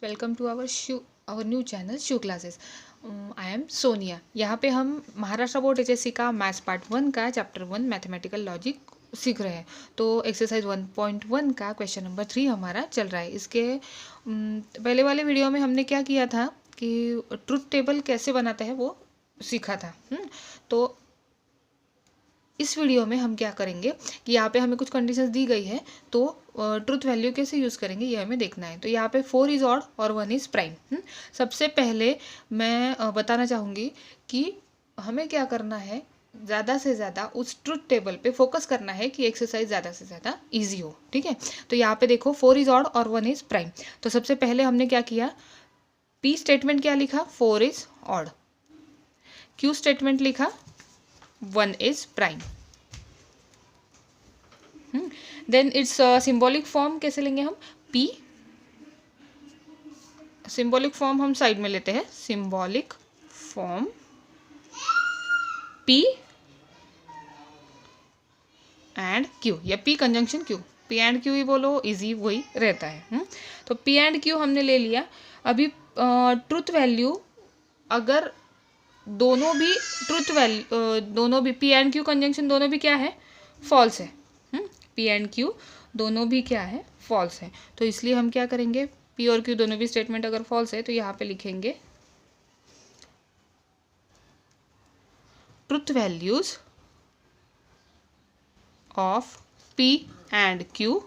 Welcome to our new channel शू classes. I am Sonia. यहाँ पे हम महाराष्ट्र बोर्ड एचएससी का मैथ्स पार्ट 1 का चैप्टर 1 मैथमेटिकल लॉजिक सीख रहे हैं। तो एक्सरसाइज 1.1 का क्वेश्चन नंबर 3 हमारा चल रहा है। इसके पहले वाले वीडियो में हमने क्या किया था कि ट्रुथ टेबल कैसे बनाते हैं वो सीखा था। तो इस वीडियो में हम क्या करेंगे कि यहाँ पे हमें कुछ कंडीशंस दी गई है, तो ट्रुथ वैल्यू कैसे यूज़ करेंगे ये हमें देखना है। तो यहाँ पे 4 इज़ ऑड और 1 इज़ प्राइम। सबसे पहले मैं बताना चाहूँगी कि हमें क्या करना है, ज़्यादा से ज़्यादा उस ट्रुथ टेबल पे फोकस करना है कि एक्सरसाइज ज़्यादा से ज़्यादा ईजी हो। ठीक है, तो यहाँ पे देखो 4 इज़ ऑड और 1 इज़ प्राइम। तो सबसे पहले हमने क्या किया, पी स्टेटमेंट क्या लिखा, 4 इज़ ऑड। क्यू स्टेटमेंट लिखा 1 is prime. Then its symbolic form कैसे लेंगे हम, P सिंबॉलिक फॉर्म हम साइड में लेते हैं, symbolic form P and Q या P conjunction Q, P and Q ही बोलो, इजी वही रहता है। तो P एंड Q हमने ले लिया। अभी ट्रुथ वैल्यू अगर दोनों भी दोनों भी P एंड Q कंजंक्शन दोनों भी क्या है, फॉल्स है। P एंड Q दोनों भी क्या है, फॉल्स है। तो इसलिए हम क्या करेंगे, P और Q दोनों भी स्टेटमेंट अगर फॉल्स है तो यहाँ पे लिखेंगे truth values of P and Q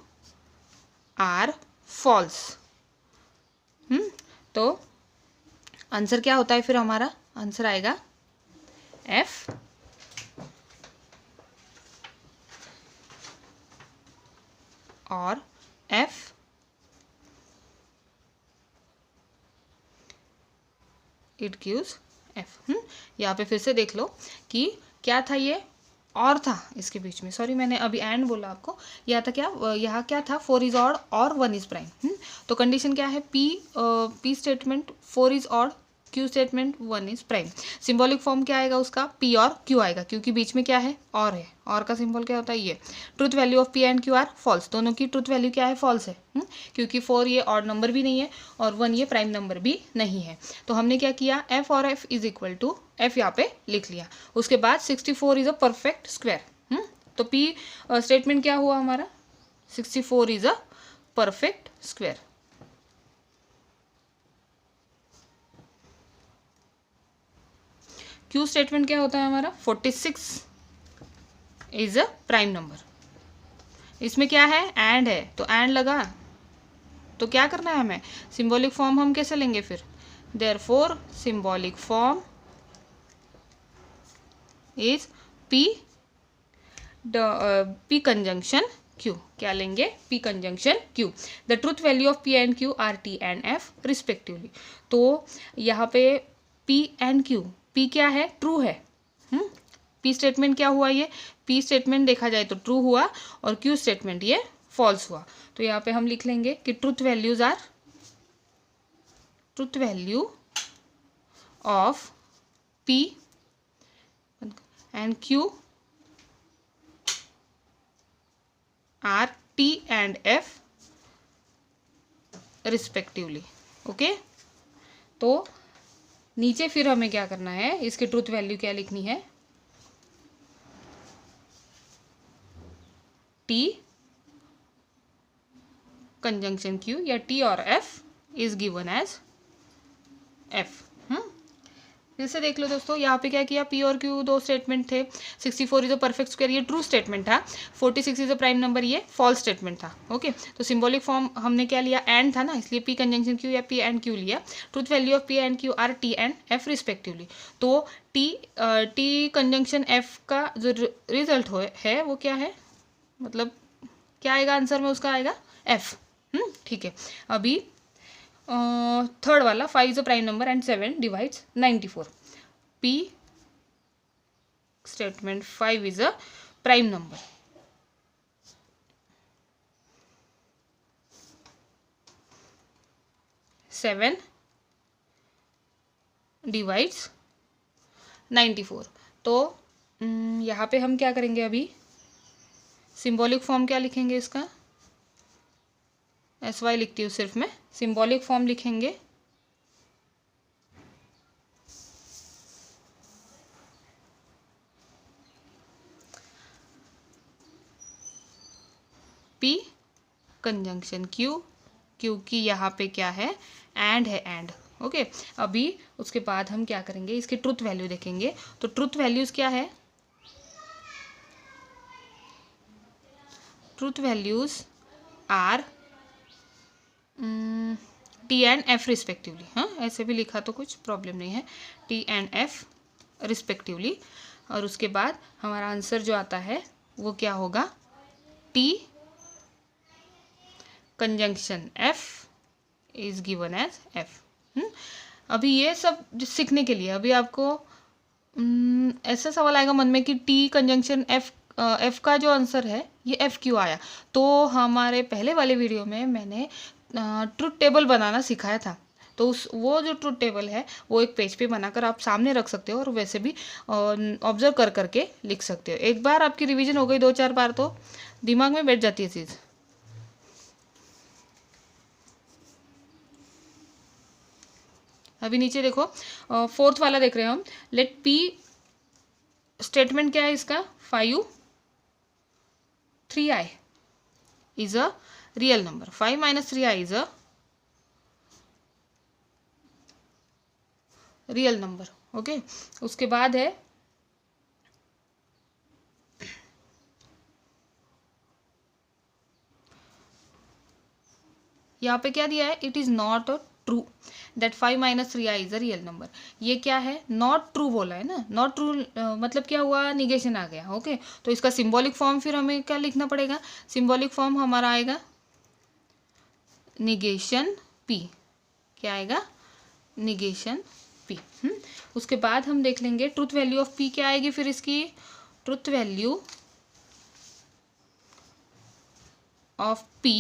are false. तो आंसर क्या होता है, फिर हमारा आंसर आएगा F और F इट गिव्स F। यहाँ पे फिर से देख लो कि क्या था, ये और था इसके बीच में, सॉरी मैंने अभी एंड बोला आपको, यह था क्या, यहाँ क्या था, 4 इज ऑड और 1 इज प्राइम। तो कंडीशन क्या है, P statement 4 is odd, Q statement 1 is prime. Symbolic form क्या आएगा उसका, P और Q आएगा, क्योंकि बीच में क्या है, और है, और का सिंबल क्या होता है ये। Truth value of P and Q are false, दोनों की ट्रुथ वैल्यू क्या है, फॉल्स है। क्योंकि 4 ये ऑड नंबर भी नहीं है और 1 ये प्राइम नंबर भी नहीं है। तो हमने क्या किया, F और F is equal to F यहाँ पे लिख लिया। उसके बाद 64 इज अ परफेक्ट स्क्वायर। तो P स्टेटमेंट क्या हुआ हमारा, 64 is a perfect square. Q statement क्या होता है हमारा, 46 इज अ प्राइम नंबर। इसमें क्या है, एंड है, तो एंड लगा, तो क्या करना है हमें, सिंबॉलिक फॉर्म हम कैसे लेंगे फिर, therefore symbolic form is P conjunction Q। क्या लेंगे, P conjunction Q। The truth value of P and Q are T and F respectively. तो यहाँ पे P एंड Q, P क्या है, ट्रू है। P स्टेटमेंट क्या हुआ, ये P स्टेटमेंट देखा जाए तो ट्रू हुआ और Q स्टेटमेंट ये फॉल्स हुआ। तो यहाँ पे हम लिख लेंगे कि truth values are, truth value of P and Q are T and F respectively. Okay, तो नीचे फिर हमें क्या करना है, इसकी ट्रुथ वैल्यू क्या लिखनी है, T कंजंक्शन Q या T और F is given as F। फिर से देख लो दोस्तों, यहाँ पे क्या किया, P और Q दो स्टेटमेंट थे, 64 इज अ परफेक्ट स्क्वायर ये ट्रू स्टेटमेंट था, 46 इज अ प्राइम नंबर ये फॉल्स स्टेटमेंट था। ओके, तो सिंबॉलिक फॉर्म हमने क्या लिया, एंड था ना, इसलिए P कंजंक्शन Q या P एंड Q लिया। Truth value of P and Q are T and F respectively. तो T कंजंक्शन F का जो रिजल्ट है वो क्या है, मतलब क्या आएगा आंसर में, उसका आएगा F। ठीक है, अभी थर्ड वाला, 5 is a prime number and 7 divides 94। P statement 5 is a prime number. Seven divides 94। तो यहाँ पे हम क्या करेंगे, अभी सिंबॉलिक फॉर्म क्या लिखेंगे इसका, SY लिखती हूँ सिर्फ मैं, सिंबॉलिक फॉर्म लिखेंगे P कंजंक्शन Q, क्योंकि यहाँ पे क्या है, एंड है, एंड। ओके, अभी उसके बाद हम क्या करेंगे, इसकी ट्रुथ वैल्यू देखेंगे। तो ट्रुथ वैल्यूज क्या है, truth values are T and F respectively. हाँ, ऐसे भी लिखा तो कुछ प्रॉब्लम नहीं है, T एंड F रिस्पेक्टिवली। और उसके बाद हमारा आंसर जो आता है वो क्या होगा, T conjunction F is given as F। अभी ये सब सीखने के लिए अभी आपको ऐसा सवाल आएगा मन में कि T कंजंक्शन F का जो आंसर है ये F क्यों आया। तो हमारे पहले वाले वीडियो में मैंने ट्रुथ टेबल बनाना सिखाया था। तो वो जो ट्रुथ टेबल है वो एक पेज पे बनाकर आप सामने रख सकते हो और वैसे भी ऑब्जर्व कर करके लिख सकते हो। एक बार आपकी रिवीजन हो गई 2-4 बार तो दिमाग में बैठ जाती है चीज़। अभी नीचे देखो, फोर्थ वाला देख रहे हैं हम। लेट P स्टेटमेंट क्या है इसका, 5 3i is a real number. 5 - 3i is a real number. Okay, उसके बाद है यहाँ पे क्या दिया है, it is not a true that 5 - 3i is a real number. ये क्या है, नॉट ट्रू बोला है ना। नॉट ट्रू मतलब क्या हुआ, निगेशन आ गया। ओके, तो इसका सिंबॉलिक फॉर्म फिर हमें क्या लिखना पड़ेगा, सिंबॉलिक फॉर्म हमारा आएगा निगेशन P। क्या आएगा, निगेशन P। उसके बाद हम देख लेंगे ट्रुथ वैल्यू ऑफ P क्या आएगी। फिर इसकी truth value of P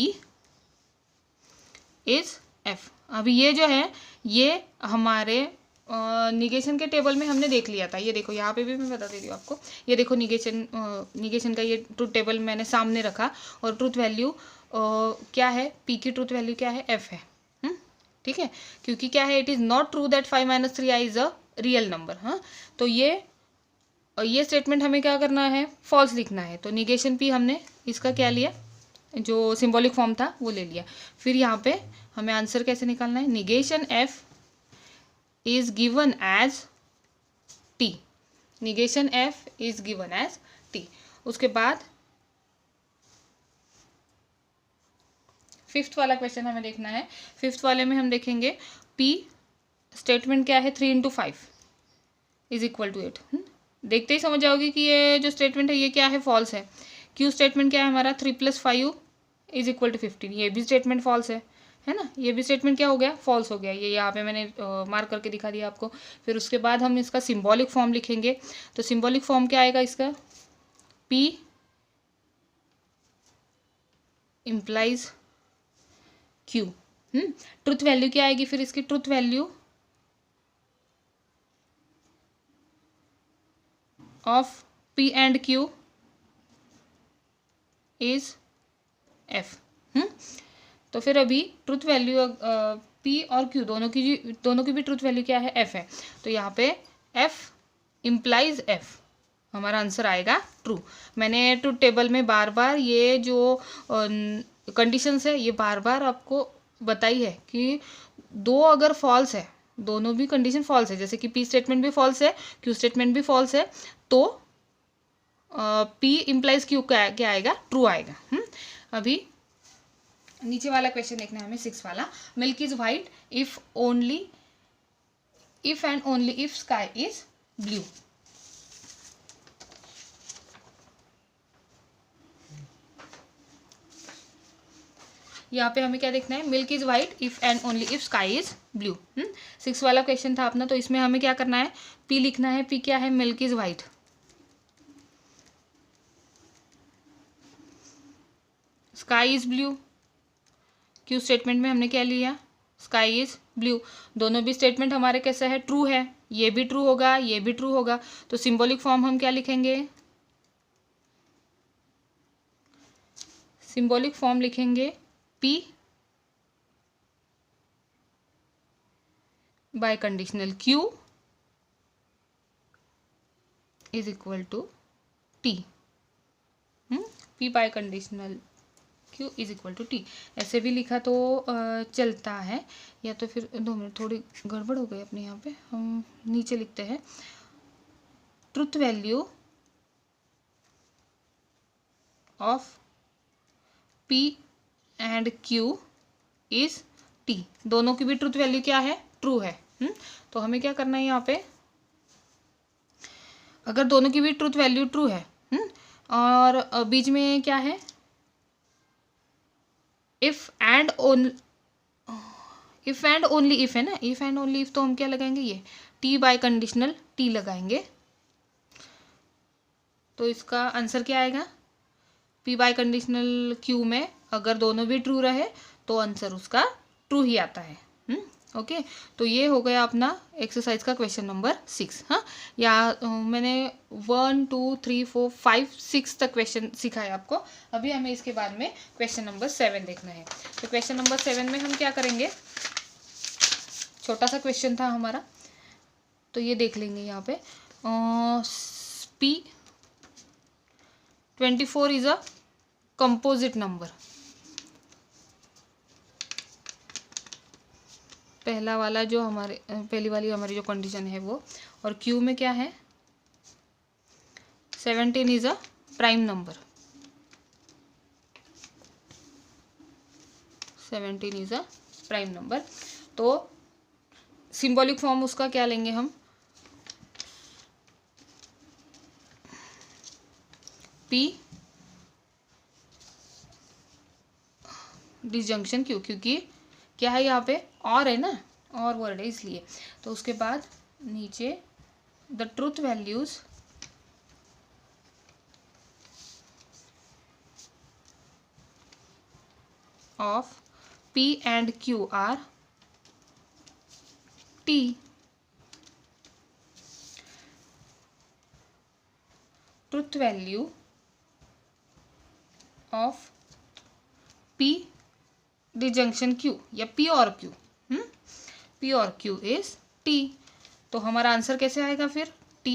is F। अभी ये जो है ये हमारे निगेशन के टेबल में हमने देख लिया था। ये देखो यहाँ पे भी मैं बता देती हूँ आपको। ये देखो निगेशन का ये ट्रुथ टेबल मैंने सामने रखा और ट्रुथ वैल्यू क्या है, P की ट्रुथ वैल्यू क्या है, F है। ठीक है, क्योंकि क्या है, it is not true that 5 - 3i is a real number. हाँ, तो ये स्टेटमेंट हमें क्या करना है, फॉल्स लिखना है। तो निगेशन P हमने इसका क्या लिया, जो सिंबॉलिक फॉर्म था वो ले लिया। फिर यहाँ पे हमें आंसर कैसे निकालना है, negation F is given as T। Negation F is given as T। उसके बाद फिफ्थ वाला क्वेश्चन हमें देखना है। फिफ्थ वाले में हम देखेंगे P स्टेटमेंट क्या है, 3 × 5 इज इक्वल टू 8। देखते ही समझ जाओगे कि ये जो स्टेटमेंट है ये क्या है, फॉल्स है। Q स्टेटमेंट क्या है हमारा, 3 + 5 इज इक्वल टू 15। ये भी स्टेटमेंट फॉल्स है ना। ये भी स्टेटमेंट क्या हो गया, फॉल्स हो गया। ये यहाँ पे मैंने मार्क करके दिखा दिया आपको। फिर उसके बाद हम इसका सिंबॉलिक फॉर्म लिखेंगे। तो सिंबॉलिक फॉर्म क्या आएगा इसका, P implies Q। Truth value क्या आएगी फिर इसकी, truth value of P and Q is F। तो फिर अभी ट्रुथ वैल्यू P और Q दोनों की भी ट्रुथ वैल्यू क्या है, F है। तो यहाँ पे F इम्प्लाइज F, हमारा आंसर आएगा ट्रू। मैंने ट्रुथ टेबल में बार बार ये जो कंडीशंस है ये बार बार आपको बताई है कि दो अगर फॉल्स है, दोनों भी कंडीशन फॉल्स है, जैसे कि P स्टेटमेंट भी फॉल्स है, Q स्टेटमेंट भी फॉल्स है, तो P इम्प्लाइज Q क्या आएगा, ट्रू आएगा। अभी नीचे वाला क्वेश्चन देखना है हमें, 6 वाला। Milk is white if and only if sky is blue. यहाँ पे हमें क्या देखना है, milk is white if and only if sky is blue. 6 वाला क्वेश्चन था अपना। तो इसमें हमें क्या करना है, P लिखना है। P क्या है, milk is white. Sky is blue, Q statement में हमने क्या लिया, स्काई इज ब्लू। दोनों भी स्टेटमेंट हमारे कैसा है, ट्रू है। ये भी ट्रू होगा, ये भी ट्रू होगा। तो सिंबॉलिक फॉर्म हम क्या लिखेंगे, सिंबॉलिक फॉर्म लिखेंगे P biconditional Q is equal to T। P biconditional Q is equal to T, ऐसे भी लिखा तो चलता है, या तो फिर 2 मिनट, थोड़ी गड़बड़ हो गई अपने यहाँ पे, हम नीचे लिखते हैं truth value of P and Q is T। दोनों की भी ट्रुथ वैल्यू क्या है, ट्रू है। तो हमें क्या करना है यहाँ पे, अगर दोनों की भी ट्रुथ वैल्यू ट्रू है, और बीच में क्या है, इफ एंड ओनली इफ है ना, इफ एंड ओनली इफ, तो हम क्या लगाएंगे, ये T बाय कंडीशनल T लगाएंगे। तो इसका आंसर क्या आएगा, P बाय कंडीशनल Q में अगर दोनों भी ट्रू रहे तो आंसर उसका ट्रू ही आता है। ओके, तो ये हो गया अपना एक्सरसाइज का क्वेश्चन नंबर 6। हाँ, या मैंने 1 2 3 4 5 6 तक क्वेश्चन सिखाए आपको। अभी हमें इसके बाद में क्वेश्चन नंबर 7 देखना है। तो क्वेश्चन नंबर 7 में हम क्या करेंगे, छोटा सा क्वेश्चन था हमारा, तो ये देख लेंगे यहाँ पे। P24 is a composite number. पहला वाला जो हमारे पहली वाली हमारी जो कंडीशन है वो, और Q में क्या है, 17 is a prime number. 17 is a prime number. तो सिंबॉलिक फॉर्म उसका क्या लेंगे हम, P डिसजंक्शन Q, क्योंकि क्या है यहाँ पे, और है ना, और वर्ड है इसलिए। तो उसके बाद नीचे the truth values of P and Q are T। Truth value of P disjunction Q, या P और Q, P और Q इज T। तो हमारा आंसर कैसे आएगा फिर, T